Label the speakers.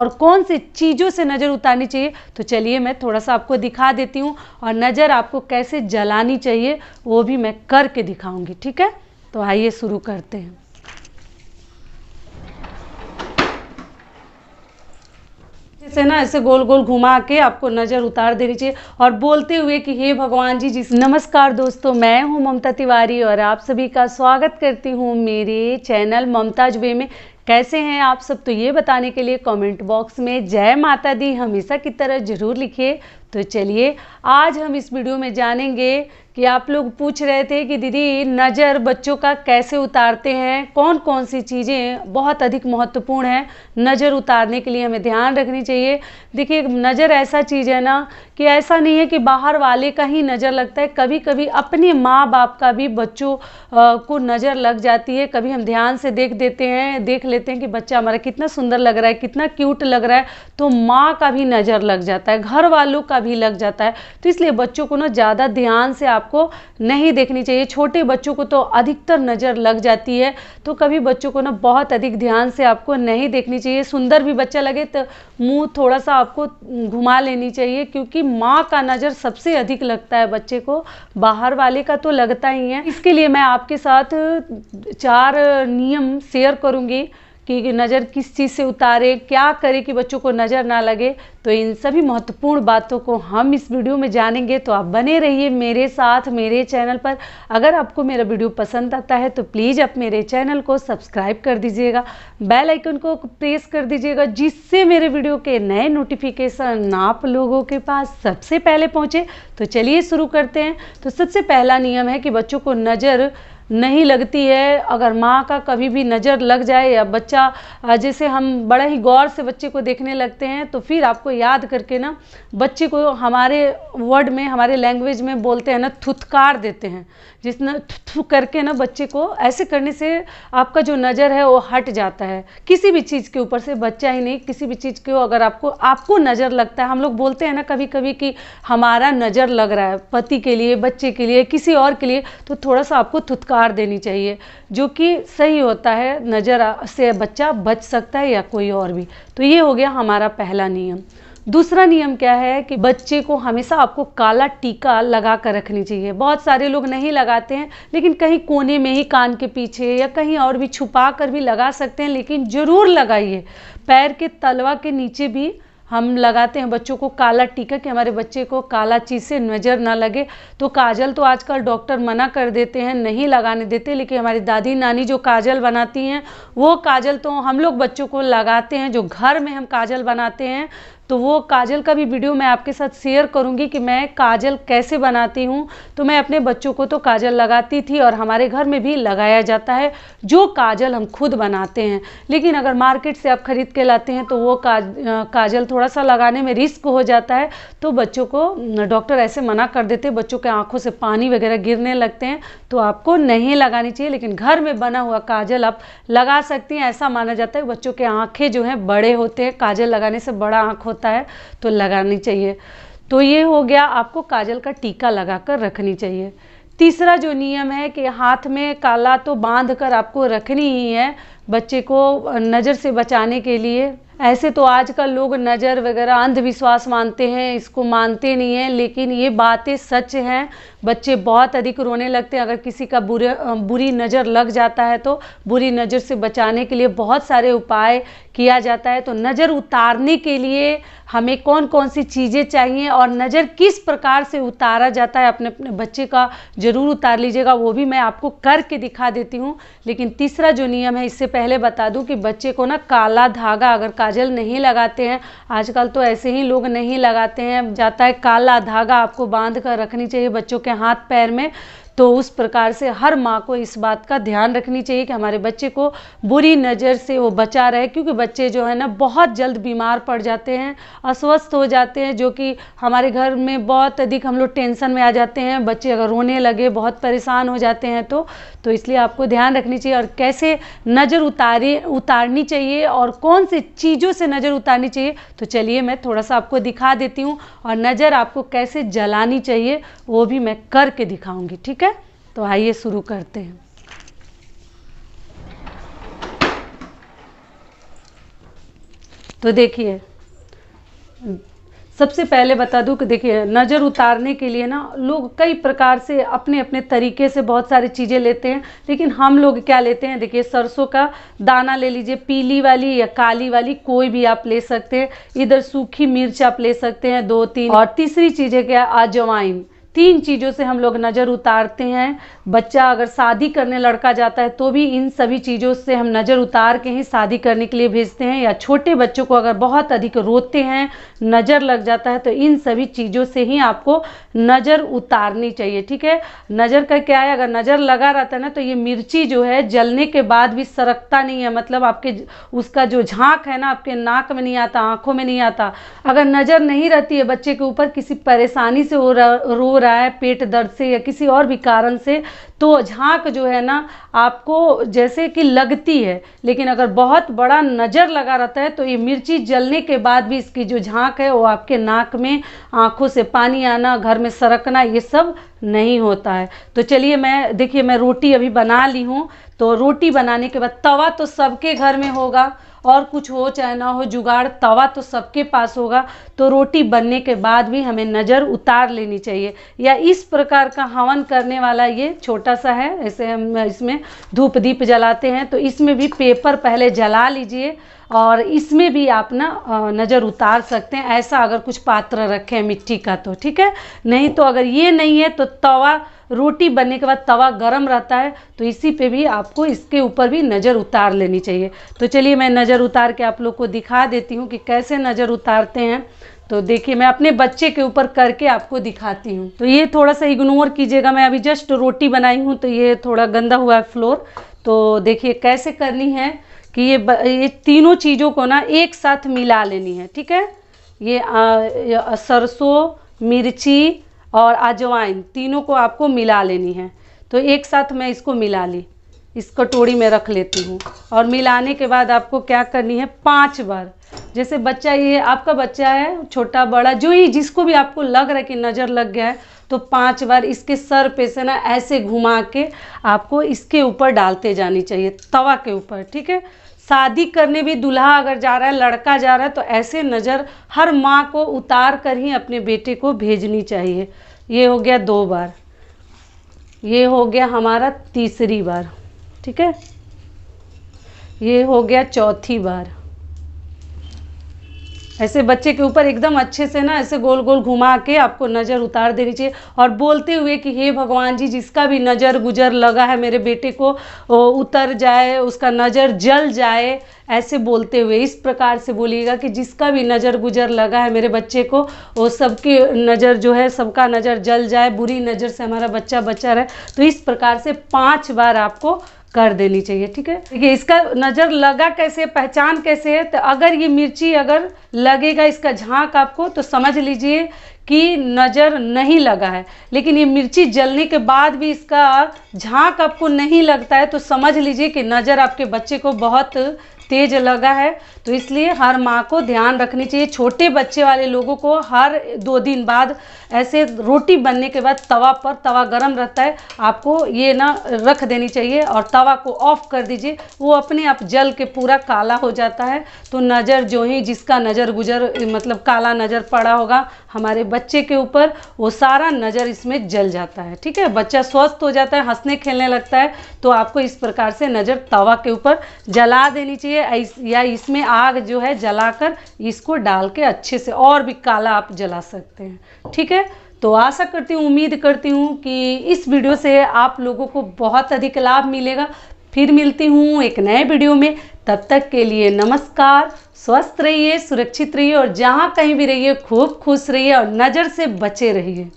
Speaker 1: और कौन सी चीज़ों से नज़र उतारनी चाहिए, तो चलिए मैं थोड़ा सा आपको दिखा देती हूँ। और नज़र आपको कैसे जलानी चाहिए वो भी मैं करके दिखाऊंगी, ठीक है। तो आइए शुरू करते हैं। जैसे ना ऐसे गोल गोल घुमा के आपको नज़र उतार देनी चाहिए और बोलते हुए कि हे भगवान जी। जिस नमस्कार दोस्तों, मैं हूँ ममता तिवारी और आप सभी का स्वागत करती हूँ मेरे चैनल ममताज वे में। कैसे हैं आप सब, तो ये बताने के लिए कमेंट बॉक्स में जय माता दी हमेशा की तरह ज़रूर लिखिए। तो चलिए आज हम इस वीडियो में जानेंगे कि आप लोग पूछ रहे थे कि दीदी नज़र बच्चों का कैसे उतारते हैं, कौन कौन सी चीज़ें बहुत अधिक महत्वपूर्ण है नज़र उतारने के लिए हमें ध्यान रखनी चाहिए। देखिए नज़र ऐसा चीज़ है ना कि ऐसा नहीं है कि बाहर वाले का ही नज़र लगता है, कभी कभी अपने माँ बाप का भी बच्चों को नज़र लग जाती है। कभी हम ध्यान से देख लेते हैं कि बच्चा हमारा कितना सुंदर लग रहा है, कितना क्यूट लग रहा है, तो माँ का भी नज़र लग जाता है, घर वालों का भी लग जाता है। तो इसलिए बच्चों को ना ज़्यादा ध्यान से आपको नहीं देखनी चाहिए। छोटे बच्चों को तो अधिकतर नज़र लग जाती है, तो कभी बच्चों को ना बहुत अधिक ध्यान से आपको नहीं देखनी चाहिए। सुंदर भी बच्चा लगे तो मुंह थोड़ा सा आपको घुमा लेनी चाहिए, क्योंकि माँ का नज़र सबसे अधिक लगता है बच्चे को, बाहर वाले का तो लगता ही है। इसके लिए मैं आपके साथ 4 नियम शेयर करूँगी कि नज़र किस चीज़ से उतारे, क्या करे कि बच्चों को नज़र ना लगे। तो इन सभी महत्वपूर्ण बातों को हम इस वीडियो में जानेंगे, तो आप बने रहिए मेरे साथ मेरे चैनल पर। अगर आपको मेरा वीडियो पसंद आता है तो प्लीज़ आप मेरे चैनल को सब्सक्राइब कर दीजिएगा, बेल आइकन को प्रेस कर दीजिएगा, जिससे मेरे वीडियो के नए नोटिफिकेशन आप लोगों के पास सबसे पहले पहुँचे। तो चलिए शुरू करते हैं। तो सबसे पहला नियम है कि बच्चों को नज़र नहीं लगती है। अगर माँ का कभी भी नज़र लग जाए या बच्चा जैसे हम बड़ा ही गौर से बच्चे को देखने लगते हैं, तो फिर आपको याद करके ना बच्चे को हमारे वर्ड में, हमारे लैंग्वेज में बोलते हैं ना, थुथकार देते हैं। जिसने थु करके ना बच्चे को ऐसे करने से आपका जो नज़र है वो हट जाता है किसी भी चीज़ के ऊपर से। बच्चा ही नहीं, किसी भी चीज़ को अगर आपको नज़र लगता है, हम लोग बोलते हैं ना कभी कभी कि हमारा नज़र लग रहा है पति के लिए, बच्चे के लिए, किसी और के लिए, तो थोड़ा सा आपको थुथकार देनी चाहिए, जो कि सही होता है। नज़र से बच्चा बच सकता है या कोई और भी। तो ये हो गया हमारा पहला नियम। दूसरा नियम क्या है कि बच्चे को हमेशा आपको काला टीका लगा कर रखनी चाहिए। बहुत सारे लोग नहीं लगाते हैं, लेकिन कहीं कोने में ही कान के पीछे या कहीं और भी छुपा कर भी लगा सकते हैं, लेकिन ज़रूर लगाइए। पैर के तलवा के नीचे भी हम लगाते हैं बच्चों को काला टीका, कि हमारे बच्चे को काला चीज़ से नज़र ना लगे। तो काजल तो आजकल डॉक्टर मना कर देते हैं, नहीं लगाने देते, लेकिन हमारी दादी नानी जो काजल बनाती हैं वो काजल तो हम लोग बच्चों को लगाते हैं। जो घर में हम काजल बनाते हैं, तो वो काजल का भी वीडियो मैं आपके साथ शेयर करूंगी कि मैं काजल कैसे बनाती हूँ। तो मैं अपने बच्चों को तो काजल लगाती थी और हमारे घर में भी लगाया जाता है जो काजल हम खुद बनाते हैं। लेकिन अगर मार्केट से आप खरीद के लाते हैं तो वो काजल थोड़ा सा लगाने में रिस्क हो जाता है, तो बच्चों को डॉक्टर ऐसे मना कर देते हैं, बच्चों के आंखों से पानी वगैरह गिरने लगते हैं, तो आपको नहीं लगानी चाहिए। लेकिन घर में बना हुआ काजल आप लगा सकती हैं। ऐसा माना जाता है बच्चों के आँखें जो हैं बड़े होते हैं, काजल लगाने से बड़ा आँख होता है, तो लगानी चाहिए। तो ये हो गया, आपको काजल का टीका लगाकर रखनी चाहिए। तीसरा जो नियम है कि हाथ में काला तो बांध कर आपको रखनी ही है बच्चे को नज़र से बचाने के लिए। ऐसे तो आजकल लोग नज़र वगैरह अंधविश्वास मानते हैं, इसको मानते नहीं हैं, लेकिन ये बातें सच हैं। बच्चे बहुत अधिक रोने लगते हैं अगर किसी का बुरी नज़र लग जाता है, तो बुरी नज़र से बचाने के लिए बहुत सारे उपाय किया जाता है। तो नज़र उतारने के लिए हमें कौन कौन सी चीज़ें चाहिए और नज़र किस प्रकार से उतारा जाता है, अपने अपने बच्चे का ज़रूर उतार लीजिएगा, वो भी मैं आपको करके दिखा देती हूँ। लेकिन तीसरा जो नियम है, इससे पहले बता दूं कि बच्चे को ना काला धागा, अगर काजल नहीं लगाते हैं, आजकल तो ऐसे ही लोग नहीं लगाते हैं, जाता है काला धागा आपको बांध कर रखनी चाहिए बच्चों के हाथ पैर में। तो उस प्रकार से हर माँ को इस बात का ध्यान रखनी चाहिए कि हमारे बच्चे को बुरी नज़र से वो बचा रहे, क्योंकि बच्चे जो है ना बहुत जल्द बीमार पड़ जाते हैं, अस्वस्थ हो जाते हैं, जो कि हमारे घर में बहुत अधिक हम लोग टेंशन में आ जाते हैं। बच्चे अगर रोने लगे, बहुत परेशान हो जाते हैं, तो इसलिए आपको ध्यान रखनी चाहिए। और कैसे नज़र उतारनी चाहिए और कौन सी चीज़ों से नज़र उतारनी चाहिए, तो चलिए मैं थोड़ा सा आपको दिखा देती हूँ। और नज़र आपको कैसे जलानी चाहिए वो भी मैं करके दिखाऊंगी, ठीक है। तो आइए शुरू करते हैं। तो देखिए, सबसे पहले बता दूं कि देखिए, नज़र उतारने के लिए ना लोग कई प्रकार से अपने अपने तरीके से बहुत सारी चीज़ें लेते हैं, लेकिन हम लोग क्या लेते हैं, देखिए सरसों का दाना ले लीजिए, पीली वाली या काली वाली, कोई भी आप ले सकते हैं। इधर सूखी मिर्च आप ले सकते हैं 2-3, और तीसरी चीज़ है क्या, अजवाइन। 3 चीज़ों से हम लोग नज़र उतारते हैं। बच्चा अगर शादी करने लड़का जाता है तो भी इन सभी चीज़ों से हम नज़र उतार के ही शादी करने के लिए भेजते हैं, या छोटे बच्चों को अगर बहुत अधिक रोते हैं, नज़र लग जाता है, तो इन सभी चीज़ों से ही आपको नज़र उतारनी चाहिए। ठीक है, नज़र का क्या है, अगर नज़र लगा रहता है ना तो ये मिर्ची जो है जलने के बाद भी सरकता नहीं है, मतलब आपके उसका जो झांक है ना आपके नाक में नहीं आता, आँखों में नहीं आता। अगर नज़र नहीं रहती है बच्चे के ऊपर, किसी परेशानी से रो रहा है, पेट दर्द से या किसी और भी कारण से, तो झांक जो है ना आपको जैसे कि लगती है, लेकिन अगर बहुत बड़ा नज़र लगा रहता है तो ये मिर्ची जलने के बाद भी इसकी जो झांक है वो आपके नाक में, आंखों से पानी आना, घर में सरकना, ये सब नहीं होता है। तो चलिए, मैं देखिए मैं रोटी अभी बना ली हूँ। तो रोटी बनाने के बाद तवा तो सबके घर में होगा, और कुछ हो चाहे ना हो, जुगाड़ तवा तो सबके पास होगा। तो रोटी बनने के बाद भी हमें नज़र उतार लेनी चाहिए। या इस प्रकार का हवन करने वाला ये छोटा सा है, ऐसे हम इसमें धूप दीप जलाते हैं, तो इसमें भी पेपर पहले जला लीजिए, और इसमें भी आप ना नज़र उतार सकते हैं, ऐसा अगर कुछ पात्र रखें मिट्टी का तो। ठीक है, नहीं तो अगर ये नहीं है तो तवा, रोटी बनने के बाद तवा गरम रहता है, तो इसी पे भी आपको, इसके ऊपर भी नज़र उतार लेनी चाहिए। तो चलिए मैं नज़र उतार के आप लोग को दिखा देती हूँ कि कैसे नज़र उतारते हैं। तो देखिए, मैं अपने बच्चे के ऊपर करके आपको दिखाती हूँ। तो ये थोड़ा सा इग्नोर कीजिएगा, मैं अभी जस्ट रोटी बनाई हूँ तो ये थोड़ा गंदा हुआ है फ्लोर। तो देखिए कैसे करनी है कि ये तीनों चीज़ों को ना एक साथ मिला लेनी है। ठीक है, ये सरसों, मिर्ची और अजवाइन, तीनों को आपको मिला लेनी है। तो एक साथ मैं इसको मिला ली, इस कटोरी में रख लेती हूँ। और मिलाने के बाद आपको क्या करनी है, 5 बार, जैसे बच्चा, ये आपका बच्चा है छोटा बड़ा, जो ही जिसको भी आपको लग रहा है कि नज़र लग गया है, तो 5 बार इसके सर पे से ना ऐसे घुमा के आपको इसके ऊपर डालते जानी चाहिए, तवा के ऊपर। ठीक है, शादी करने भी दूल्हा अगर जा रहा है, लड़का जा रहा है, तो ऐसे नज़र हर माँ को उतार कर ही अपने बेटे को भेजनी चाहिए। ये हो गया 2 बार, ये हो गया हमारा तीसरी बार। ठीक है, ये हो गया चौथी बार। ऐसे बच्चे के ऊपर एकदम अच्छे से ना ऐसे गोल गोल घुमा के आपको नज़र उतार देनी चाहिए, और बोलते हुए कि हे भगवान जी, जिसका भी नज़र गुजर लगा है मेरे बेटे को, उतर जाए, उसका नज़र जल जाए, ऐसे बोलते हुए इस प्रकार से बोलिएगा कि जिसका भी नज़र गुजर लगा है मेरे बच्चे को, वो सबकी नज़र जो है, सबका नज़र जल जाए, बुरी नज़र से हमारा बच्चा बचा रहे। तो इस प्रकार से 5 बार आपको कर देनी चाहिए। ठीक है, देखिए इसका नज़र लगा कैसे, पहचान कैसे है, तो अगर ये मिर्ची अगर लगेगा इसका झांक आपको, तो समझ लीजिए कि नज़र नहीं लगा है। लेकिन ये मिर्ची जलने के बाद भी इसका झांक आपको नहीं लगता है, तो समझ लीजिए कि नज़र आपके बच्चे को बहुत तेज लगा है। तो इसलिए हर माँ को ध्यान रखनी चाहिए। छोटे बच्चे वाले लोगों को हर 2 दिन बाद ऐसे रोटी बनने के बाद तवा पर, तवा गरम रहता है, आपको ये ना रख देनी चाहिए और तवा को ऑफ कर दीजिए। वो अपने आप जल के पूरा काला हो जाता है। तो नज़र जो ही जिसका नज़र गुजर मतलब काला नज़र पड़ा होगा हमारे बच्चे के ऊपर, वो सारा नज़र इसमें जल जाता है। ठीक है, बच्चा स्वस्थ हो जाता है, हंसने खेलने लगता है। तो आपको इस प्रकार से नज़र तवा के ऊपर जला देनी चाहिए, या इसमें आग जो है जलाकर इसको डाल के अच्छे से और भी काला आप जला सकते हैं। ठीक है, तो आशा करती हूँ, उम्मीद करती हूँ कि इस वीडियो से आप लोगों को बहुत अधिक लाभ मिलेगा। फिर मिलती हूँ एक नए वीडियो में, तब तक के लिए नमस्कार। स्वस्थ रहिए, सुरक्षित रहिए, और जहाँ कहीं भी रहिए खूब खुश रहिए और नज़र से बचे रहिए।